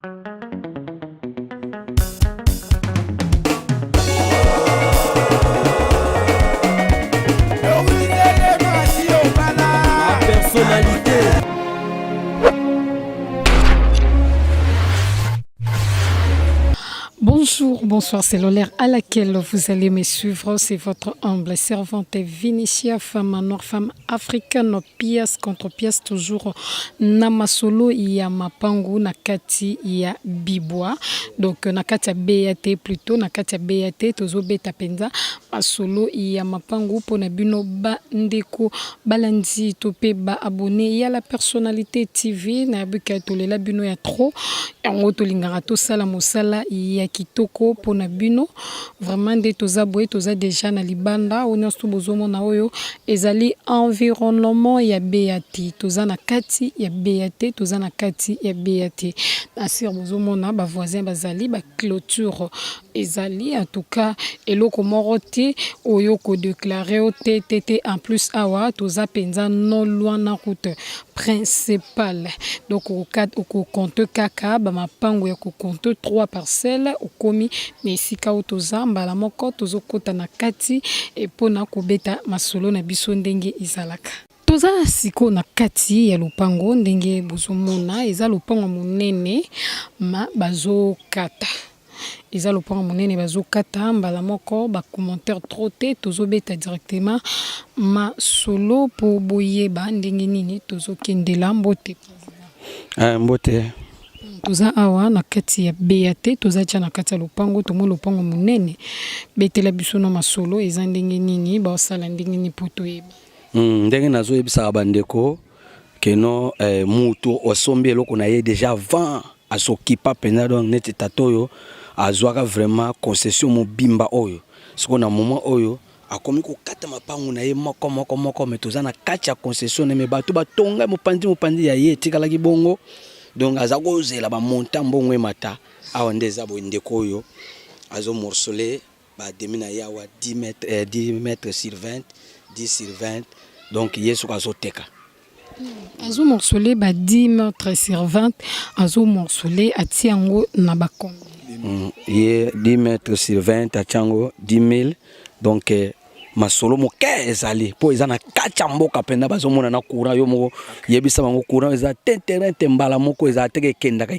Personnalité. Bonjour, bonsoir, c'est l'horaire à laquelle vous allez me suivre. C'est votre humble servante Vinicia, femme noire, femme africaine, pièce contre pièce, toujours Namasolo, il y a Mapangu, Nakati, il y a Bibois. Donc, Nakati a BAT plutôt, Nakati a BAT, Tozo Beta Penza, Masolo, il y a Mapangu, Ponabino, Ba Ndeko, Balandi, Topé, Ba abonné. Il y a la personnalité TV, Nabuka Tolela Bino, il y a trop. Et en haut, Lingarato, Salamosala, il y a kitoko pona bino vraiment de toza boye toza déjà na libanda on stu bozomo na oyo ezali environnement ya BAT toza na kati ya BAT toza na kati ya BAT asir bozomo na ba voisin bazali ba clôture ezali en tout cas eloko morote oyo ko déclarer au TTT en plus awa toza penza non loin na route principale donc au compte kaka ba mapango ya ko compte 3 parcelles okomi na esika otoza mbala moko tozokota na kati epona kobeta masolo na biso ndenge izalaka toza siko na kati ya lupango ndenge bozomona eza lupango monene ma bazokata eza lupango monene bazokata mbala moko ba commentaire trop te tozobeta directement masolo po boyeba ndenge nini tozokendela mbote Mbote toza awa na kati ya BAT toza tia na kati ya lupango tomo lupango monene betela biso na masolo eza ndenge nini basala ndenge nini poto yeba ndenge nazo yebisa bandeko keno mutu osombi eloko na ye déjà avant asokipa pena donc neti tatoyo azwaka vraiment concession mobimba oyo siko na moment oyo akomi kokata mapangu na ye moko mais toza na kati ya concession ne me bato batonga mopandi ya ye tikalaki bongo. Donc azako zela ba montant mbongo mata awa ndeza bo ndeko oyo azo morceler ba demina ya wa 10 mètres sur 20 10 sur 20 donc yesu azo teka azo morceler ba 10 mètres sur 20 azo morceler atiango na bakombe ye 10 mètres sur 20 atiango 10 000 donc masolo moke ezali po eza na kacha mboka penda bazomona na courant yo moko yebisa bango courant eza terrain tembala moko eza teke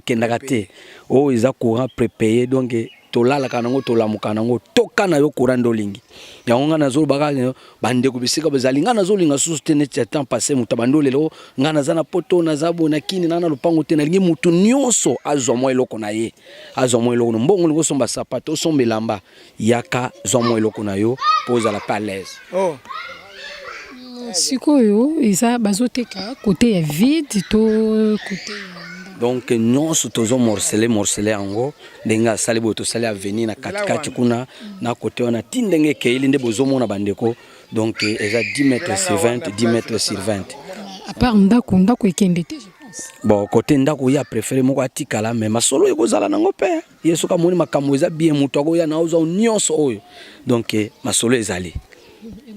kendaka te o eza courant prépayé donc tolala kanango tolamuka nango toka na yo courant ndolingi yango nga nazo baka bande ko bisika bazali nga nazo linga susu te net temps passé mutabando lelo nga nazana poto na zabo na kini na lupango te na lingi mutu nyonso azwa mo eloko na ye azwa mo eloko mbongo ngo somba sapato sombe lamba yaka zwa mo eloko na yo poza la palaise oh sikoyo isa bazoteka côté ya vide to côté donc nyonso tozo morceler ango ndenga sali boto sali avenir na katikati kuna na côté wana tindenge keili nde bozomona bandeko donc eza 10 mètres sur 20 10 mètres sur 20 à part ndako ekende te je pense bon côté ndako ya préféré moko atikala mais masolo ekozala nango pe yesu ka moni makambo eza bien muto akoya na ozo nyonso oyo donc masolo ezali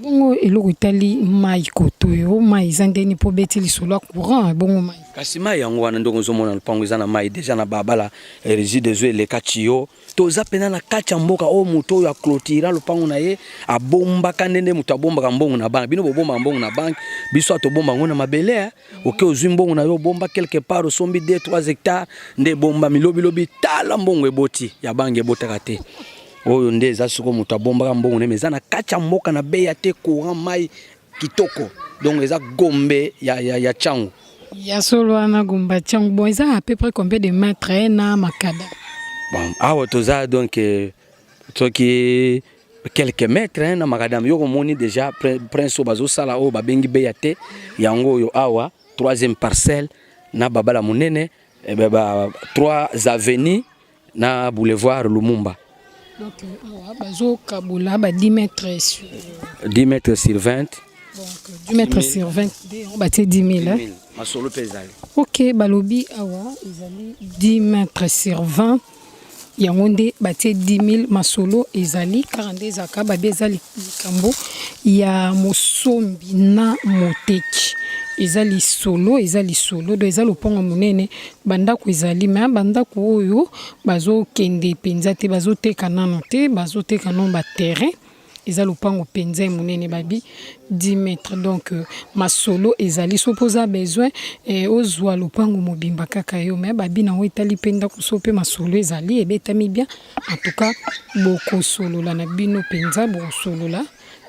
bongo eloko itali mai kotoyo mai zandeni po betili solo courant bongo mai kasi mai yango wana ndongo zomona lupango eza na mai déjà na babala régie des eaux le kachio toza pena na kacha mboka o muto ya clôture lupango na ye abomba kanende muto abomba mbongo na bank bino bomba mbongo na bank biso atobomba ngona mabele oke ozwi mbongo na yo bomba quelque part osombi 2-3 hectares nde bomba milobi tala mbongo eboti ya bank ebotaka te oyo nde eza siko mutu abombaka mbongo ne meza na kacha mboka na BAT courant mai kitoko donc eza gombe ya changu ya solo ana gomba changu bon eza à peu près combien de mètres na makada bon awa toza donc toki quelques mètres na makadam yoko moni déjà prince bazo sala o babengi BAT yango yo awa 3e parcelle na babala munene 3 avenues na boulevard Lumumba. Donc, bazo kabula ba 10 mètres sur 10 mètres sur 20. Donc 10 mètres sur 20, on battait 10 000. Masolo pezali. Ok, balobi awa, ezali 10 mètres sur 20. Yangonde battait 10 000 masolo ezali 42 zaka babe ezali kambo ya mosombi na moteki. ezali solo do ezali lopango monene bandako ezali mais bandako oyo bazokende penza te bazoteka nano te bazoteka non ba terrain ezali lopango penza monene babi 10 mètres donc masolo ezali sopoza besoin ozwa lopango mobimba kaka yo mais babi na etali penda kusope masolo ezali ebetami bien en tout cas boko solo la na bino penza bo solo la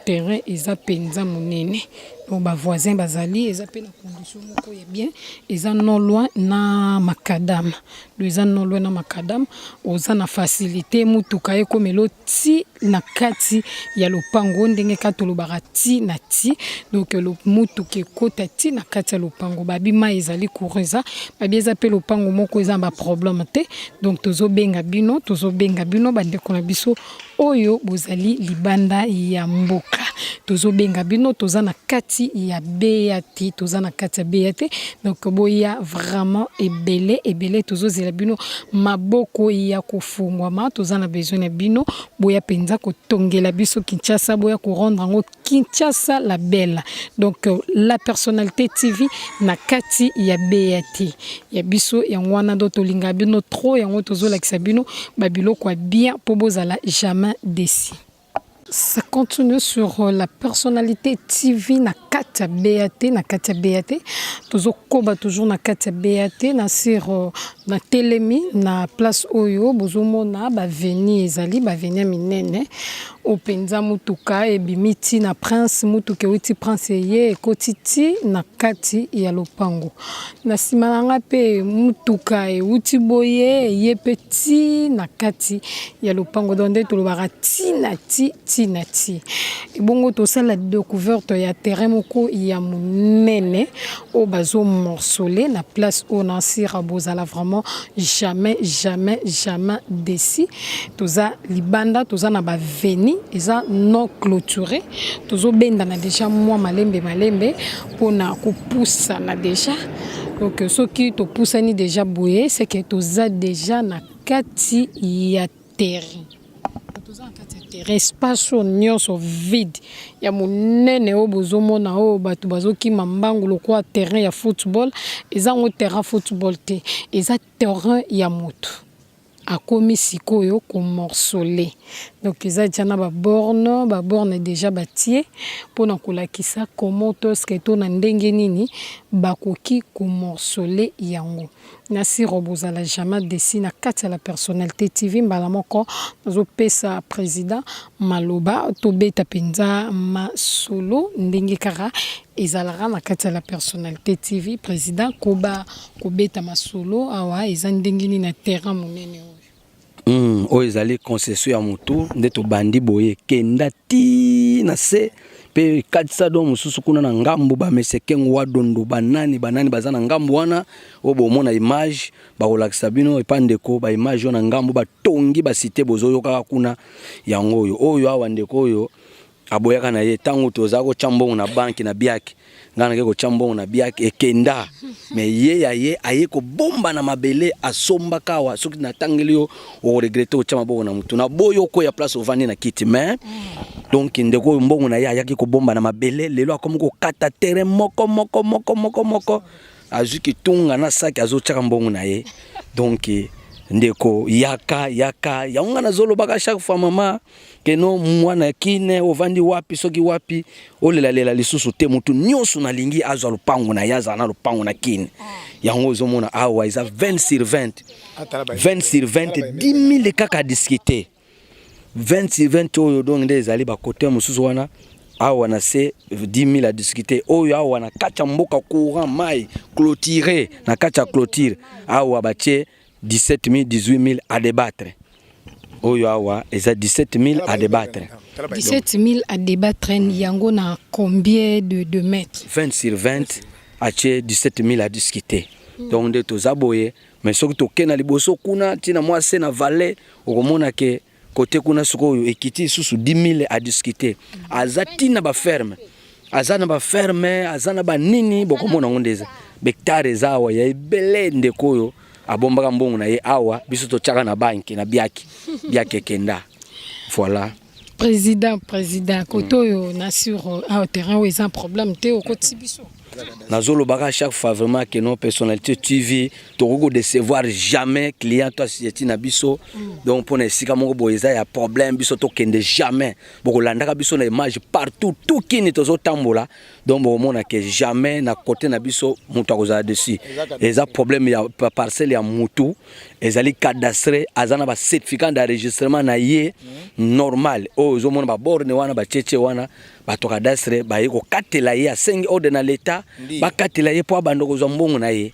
terrain eza penza monene bon ba voisin bazali eza pe na condition moko ya bien eza non loin na makadam eza non loin na makadam oza na facilité mutuka ye komelo ti na kati ya lopango ndenge katolo barati na ti donc le mutuka ekota ti na kati ya lopango babima ezali coureza babi eza pe lopango moko eza ba problème te donc tozobenga bino bandeko na biso oyo bozali libanda ya mboka tozobenga bino toza na kati ya BAT toza na kati ya BAT donc boya vraiment ebele tozozela bino maboko ya kofungwama toza na besoin na bino boya penza kotongela biso Kinshasa boya ko rendre ngo Kinshasa la belle donc la personnalité TV na kati ya BAT ya biso ya ngwana do tolinga bino trop yango tozolakisa bino babilo kwa bien po bozala jamais déçu. Ça continue sur la personnalité TV na kati ya BAT tozokoba toujours na kati ya BAT na sur na telemi na place oyo bozomona baveni ezali baveni minene openza mutuka ebimiti na prince mutuka uti prince ye ekotiti na kati ya lopango na simalanga pe mutuka uti boye ye petit na kati ya lopango donde tolobara ti bongo tosala découverte ya terrain moko ya monene o bazo morcelé na place o na sira bozala vraiment jamais déçu toza libanda toza na baveni eza non clôturé tozo benda na déjà moi malembe pona kopusa na déjà donc ce qui to poussani déjà boye c'est que toza déjà na kati ya terrain espace nyonso vide ya monene o bozomona o bato bazokima mbangu lokwa terrain ya football eza ngo terrain football te eza terrain ya moto akomi sikoyo ko morcelé donc eza jana ba borne déjà batie pona kolakisa comment toske to na ndenge nini bakoki ko morcelé yango na si robozala jamais déçu na kati la personnalité TV mbala moko zo pesa président maloba to beta penza masolo ndenge kara ezalaka na kati la personnalité TV président koba kobeta masolo awa eza ndenge nini na terrain monene oyo ezali concession ya motu nde tobandi boye kenda ti na se pe katisa do mususu kuna na ngambu ba mesekengo wadondo banani baza na ngambu wana obo mona image ba kolakisa bino epandeko ba image na ngambu batongi ba cité bozoyo kaka kuna yango oyo awa ndeko oyo aboyaka na ye tango toza ko chambongo na banki na biaki ngana ke ko chambongo na biaki ekenda mais ye aye ko bomba na mabele asomba kawa soki na tangelio o regretter o chama bongo na mutu na boyo ko ya place ovandi na kiti mais donc ndeko mbongo na ye ayaki ko bomba na mabele lelo akomi ko kata terrain moko azuki tunga na saki azochaka mbongo na ye donc ndeko yaka yaunga na zolo baka chaque fois mama keno mwana kine ovandi wapi soki wapi olela lisusu te mutu nyonso na lingi azwa lupango na yaza na lupango na kine yango zomona awa isa 20 sur 20 10 000 kaka discuter 20 sur 20 oyo donc nde ezali ba côté mususu wana awa na se 10 000 à discuter oyo awa na kacha mboka courant mai clôturer na kacha clôture awa batie 17 000 18 000 à débattre oyo awa eza 17 000 à débattre 17 000 à débattre yango na combien de mètres 20 sur 20 à 17 000 à discuter donc de tozaboye mais soki tokena liboso kuna tina mwase na valet okomona ke côté kuna sikoyo ekiti susu 10 000 à discuter azatina ba ferme azana ba ferme azana ba nini bokomona ngondeza bektare zawa ya ibele ndekoyo abombaka mbongo na ye awa biso to chaka na banki na biaki kenda voilà président koto yo na sur au terrain où ils ont problème te au koti biso Nazolo baka chaque fois vraiment que nos personnalités TV to décevoir jamais client toi si na biso donc pour nesika moko boyeza ya problème biso to kende jamais boko landaka biso na image partout tout kini tozo tambola donc bon mona que jamais na côté na biso mutu akoza dessus eza problème ya parcelle ya mutu ezali cadastre azana ba certificat d'enregistrement na ye normal o zo mona ba borne wana ba cheche wana ba to cadastre ba yiko katela ye a 5 ordre na l'état ba katela ye po abandoko zo mbongo na ye.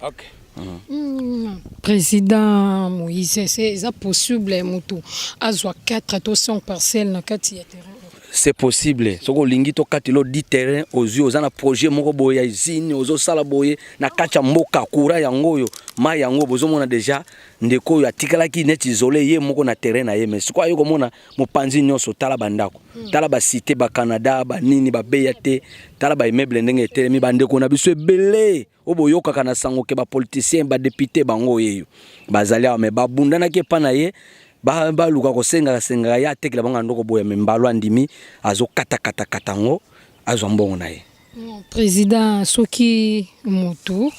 Président Moïse, c'est possible mutu azwa 4 to 5 parcelles na kati ya terrain. C'est possible. Soko lingi to katilo 10 terrain ozu ozana projet moko boye ya usine ozo sala boye na kacha mboka kura yango yo ma yango bozo mona déjà ndeko yo atikala ki net isolé ye moko na terrain na ye mais quoi yo komona mopanzi nyonso tala bandako tala ba cité ba Canada ba nini ba BAT tala ba immeuble ndenge telemi bandeko na biso ebele oboyoka kana sango ke ba politicien ba député bango yeyo bazali ame babundana ke pana ye ba luka ko senga ya tekela banga ndoko boya membalo andimi azo kata katango azo mbongo na ye. Président soki mutu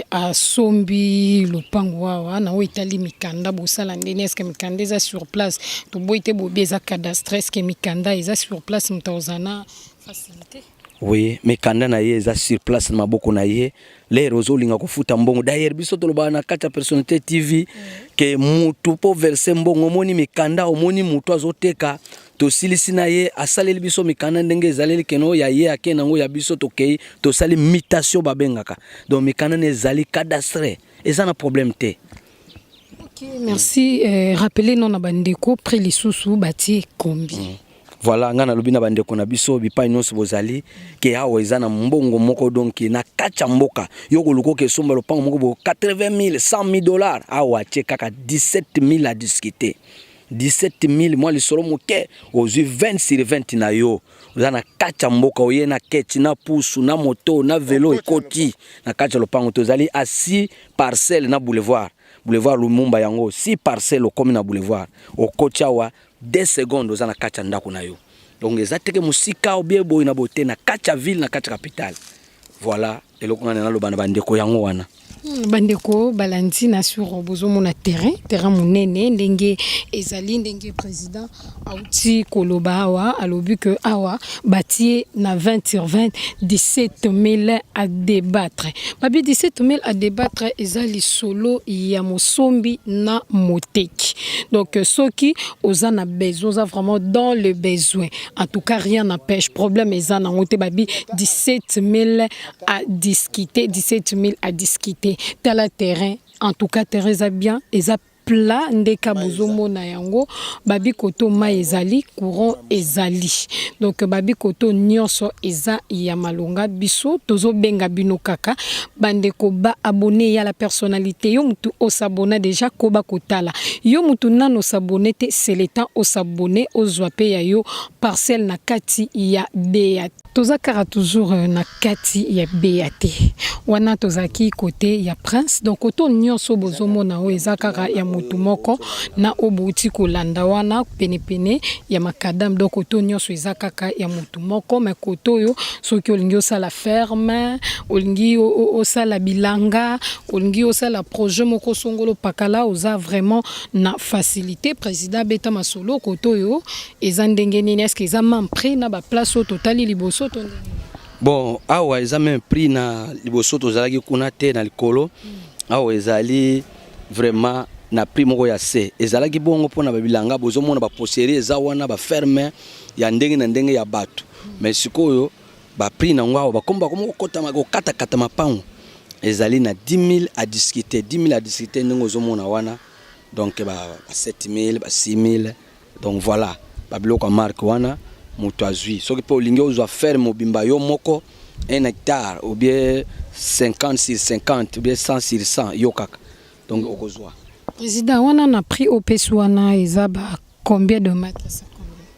asombi lupango wawa na oitali mikanda bosala ndene eske mikanda eza sur place to boite bobeza cadastre eske mikanda eza sur place mtozana facilité. Oui, mais quand on est sur place, na maboko na ye, les roseaux linga kofuta mbongo. D'ailleurs, biso toloba na kata personnalité TV que mutu po verser mbongo moni mikanda omoni mutu azoteka to silisi na ye asaleli biso mikanda ndenge ezaleli keno ya ye akena ngo ya biso tokei to sali mutation babengaka. Donc mikanda nezali cadastre. Et ça na problème te. OK, merci. Rappelez non na bandeko près les sous bati combien. Voilà ngana lobina bandeko na biso bipai nyonso bozali ke awo eza na mbongo moko donc na kacha mboka yoko luko ke somba lopango moko bo 80 000 $100 000 awa che kaka 17 000 à discuter 17 000 moi le solo moke ozu 20 sur 20 na yo oza na kacha mboka oye na keti na pusu na moto na vélo ekoti na kacha lopango tozali à 6 parcelles na boulevard Lumumba yango 6 parcelles au commune na boulevard au kochawa 2 secondes ozana kacha ndako na yo donc ezateke musika obiebo ina bote na kacha ville na kacha capitale voilà eloko ngana na lobana bandeko yango wana bandeko balandi na sur bozomo na terrain monene ndenge ezali ndenge président auti koloba awa alobi que awa bâti na 20 sur 20 17 000 à débattre babi 17 000 à débattre ezali solo ya mosombi na moteki donc soki ozana besoin oza vraiment dans le besoin en tout cas rien n'empêche problème ezana ngote babi 17 000 à discuter Tala terrain en tout cas Teresa bien eza plat ndeka bozomo na yango babi koto ma ezali courant ezali donc babi koto nyonso eza ya malonga biso tozo benga bino kaka bandeko ba abonné ya la personnalité yo mutu o s'abonner déjà ko ba kotala yo mutu nano s'abonner te c'est le temps o s'abonner o zwape ya yo parcelle na kati ya BAT tozakara toujours na kati ya BAT wana tozaki côté ya prince donc koto nyonso bozomo na o ezakara ya mutu moko na obuti kolanda wana penepene ya makadam donc koto nyonso ezakaka ya mutu moko mais koto yo soki olingi osala ferme olingi osala bilanga olingi osala projet moko songolo pakala oza vraiment na facilité président beta masolo koto yo eza ndenge nini est-ce que eza même prix na ba place au total liboso to bon awa eza même prix na liboso to zalaki kuna te na likolo awa ezali vraiment na prix moko ya se ezalaki bongo pona babilanga bozomona ba posserie eza wana ba ferme ya ndenge na ndenge ya bato mais sikoyo ba prix na ngwa ba komba komo kota mako kata mapango ezali na 10 000 à discuter 10 000 à discuter ndenge ozomona wana donc ba 7 000 ba 6 000 donc voilà ba biloko marque wana mutu azui soki po lingi ozwa ferme mobimba yo moko 1 hectare ou bien 50 sur 50 ou bien 100 sur 100 yo kaka donc okozwa président wana na prix au peswana ezaba combien de mètres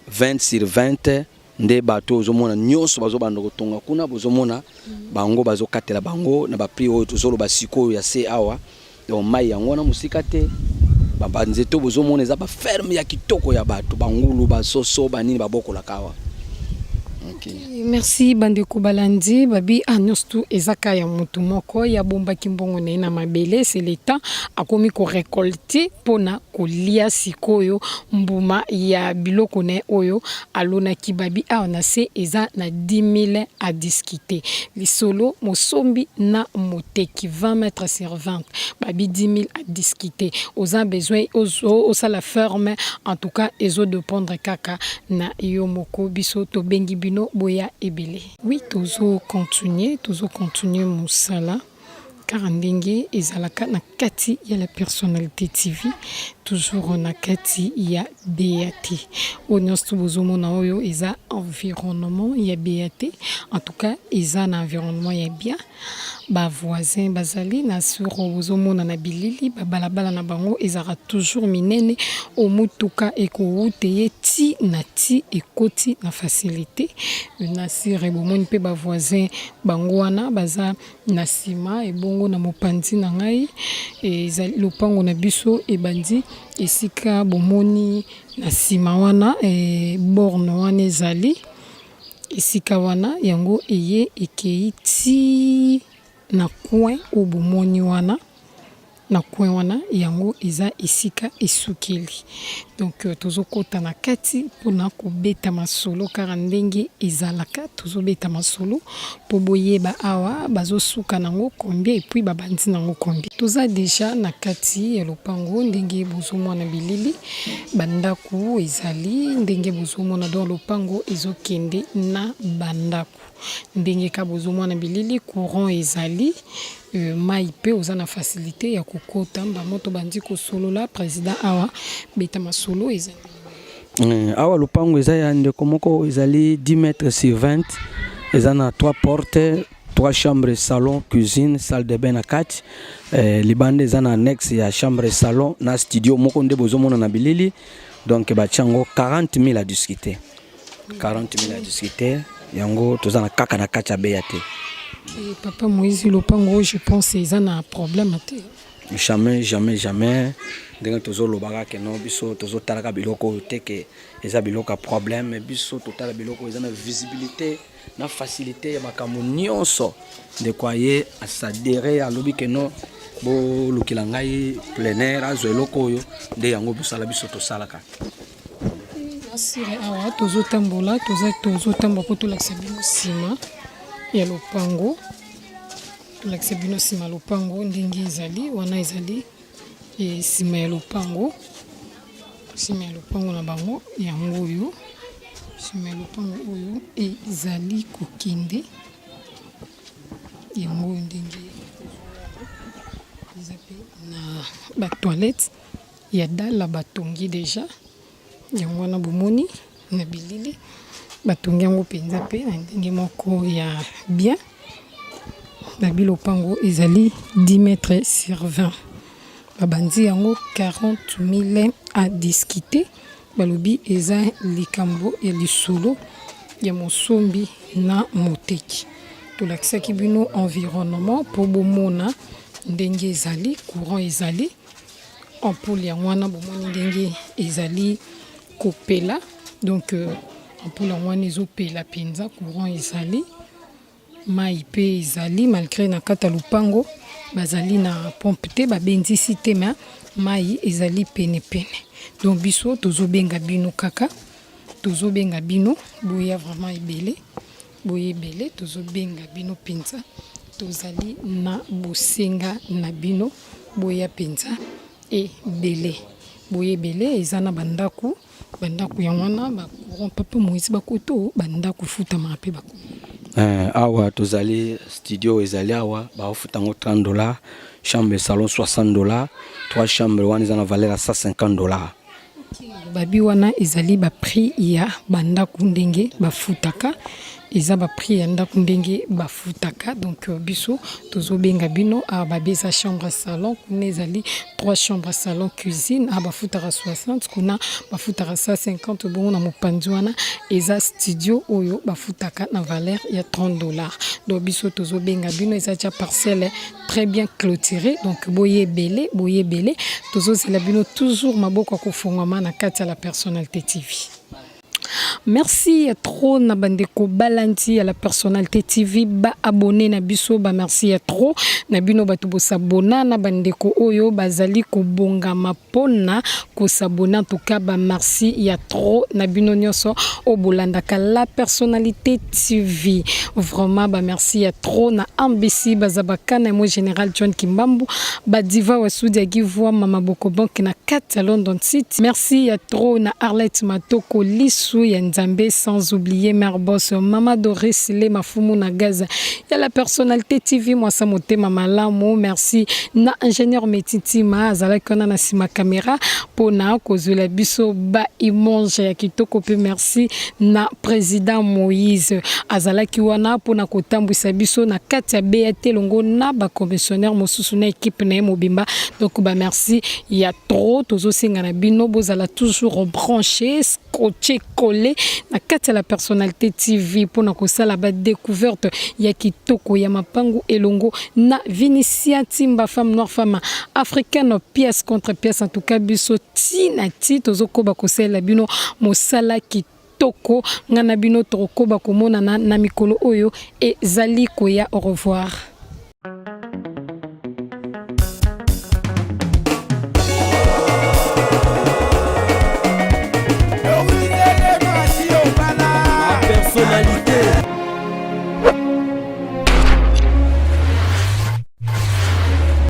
20 sur 20 nde bato ozomona nyonso bazobanda kotonga kuna bozomona bango bazokatela bango na ba prix oyo tozolo basiko ya se awa donc mai yango na musika te banzeto bozomona eza ba ferme ya kitoko ya bato bangulu basoso banini babokola kawa Merci Bandeko Balandi babi anyostu ezaka ya mutu moko ya bomba kimbongo na mabele c'est le temps akomi ko récolter pona kolia sikoyo mbuma ya biloko ne oyo alona kibabi na se eza na 10 000 à discuter lisolo mosombi na moteki 20 mètres sur 20 babi 10 000 à discuter oza besoin au la ferme en tout cas ezo de prendre kaka na yo moko biso to bengi bino boya ebele. Oui, tozo continuer musala car ndenge ezalaka na kati ya la personnalité TV toujours na kati ya BAT onyostu bozomona oyo eza environnement ya BAT en tout cas eza na environnement ya bien ba voisin bazali na suro bozomona na bilili ba balabala na bango ezara toujours minene o mutuka ekouté ti na ti ekoti na facilité na sire bomoni pe ba voisin bango wana baza na sima e bongo na mopanzi na ngai ezali lopango na biso ebandi esika bomoni na sima wana borne wana ezali esika wana yango eye ekei ti na coin o bomoni wana na coin wana yango eza esika esukeli donc tozokota na kati pona kobeta masolo car ndenge ezalaka tozobeta masolo po boyeba awa bazosuka nango combien et puis babandi nango combien toza déjà na kati ya lopango ndenge bozomona bilili bandaku ezali ndenge bozomona dans lopango ezokende na bandaku ndenge ka bozomona bilili courant ezali mai pe oza na facilité ya kokota bamoto bandi kosolola président awa beta masolo ezali awa lopango eza ya ndeko moko ezali 10 mètres sur 20 eza na 3 portes 3 chambres salon cuisine salle de bain na kati libande eza na annexe ya chambre salon na studio moko nde bozomona na bilili donc bachango 40 000 à discuter 40 000 à discuter yango toza na kaka na kati ya BAT. Et papa Moïse lopango je pense ils ont un problème jamais ndenge tozolobaka ke no biso tozotalaka biloko te ke eza biloko problème biso totala biloko eza na visibilité na facilité ya makambo nyonso de croyer à s'adhérer alobi ke no bo lukila ngai plein air azo eloko oyo nde yango bisala biso tosalaka asire awa tozotambola tozotamba po tolakisa bino sima ya lopango tolakisa bino sima lopango ndenge ezali wana ezali sima ya lopango na bango yango oyo sima ya lopango oyo ezali kokende yango ndenge eza pe na batoilette ya dala batongi déjà yango wana bomoni na bilili batongi yango penza pe na ndenge moko ya bien babi lopango ezali 10 mètres sur 20 babandi yango 40 000 à discuter balobi eza likambo ya lisolo ya mosombi na moteki tolakisaki bino environnement po bomona ndenge ezali courant ezali ampoule yango wana bomoni ndenge ezali kopela donc ampoule yango wana ezopela penza courant ezali mai pe ezali malgré na kata lupango bazali na pompe te babendisi te ma mai ezali pene donc biso tozobenga bino kaka tozobenga bino boya vraiment ebele tozobenga bino penza tozali na bosenga na bino boya penza ebele boye ebele eza na bandaku ya wana bacourant papa Moïse bakoto bandaku futama pe bako awa tozali studio ezali awa baofutango $30 chambre salon $60 3 chambres wana eza na valeur ya $150 babi wana ezali ba prix ya bandaku ndenge bafutaka eza ba prix ya ndaku ndenge bafutaka donc biso tozobenga bino a babeza chambre salon kuna ezali 3 chambres salon cuisine a bafutaka 60 kuna bafutaka 150 bongo na mopanzi wana eza studio oyo bafutaka na valeur ya $30 donc biso tozobenga bino eza ja parcelle très bien clôturée donc boye belé tozozela bino toujours maboko kofongama na kati ya la personnalité TV. Merci trop na bandeko balanti à la personnalité TV ba abonné na biso ba merci trop na bino batu bo s'abonner na bandeko oyo bazali ko bonga mapona ko s'abonner en tout cas ba merci ya trop na bino nyonso o bolanda ka la personnalité TV vraiment ba merci ya trop na ambisi bazabaka na mo général John Kimbambu ba diva wa Soudia Givwa mama boko bank na 4 London City merci ya trop na Arlette Matoko Lisu ya Nzambe sans oublier Merboss mama Doris le mafumu na Gaza ya la personnalité TV moi ça moté mama Lamo merci na ingénieur Metiti ma azala kona na sima caméra pona kozula biso ba imonje ya kitoko pe merci na président Moïse azala kiwana pona kotambwisa biso na kati ya BAT longo na ba commissionnaire mosusu na équipe na mobimba donc ba merci ya trop tozo singa na bino bozala toujours branché scotché collé na kati ya la personnalité TV pona kosala ba découverte ya kitoko ya mapangu elongo na Vinicia Timba femme noire femme africaine pièce contre pièce en tout cas biso tina ti tozo koba kosala bino mosala kitoko ngana bino toko ba komona na mikolo oyo ezali koya au revoir.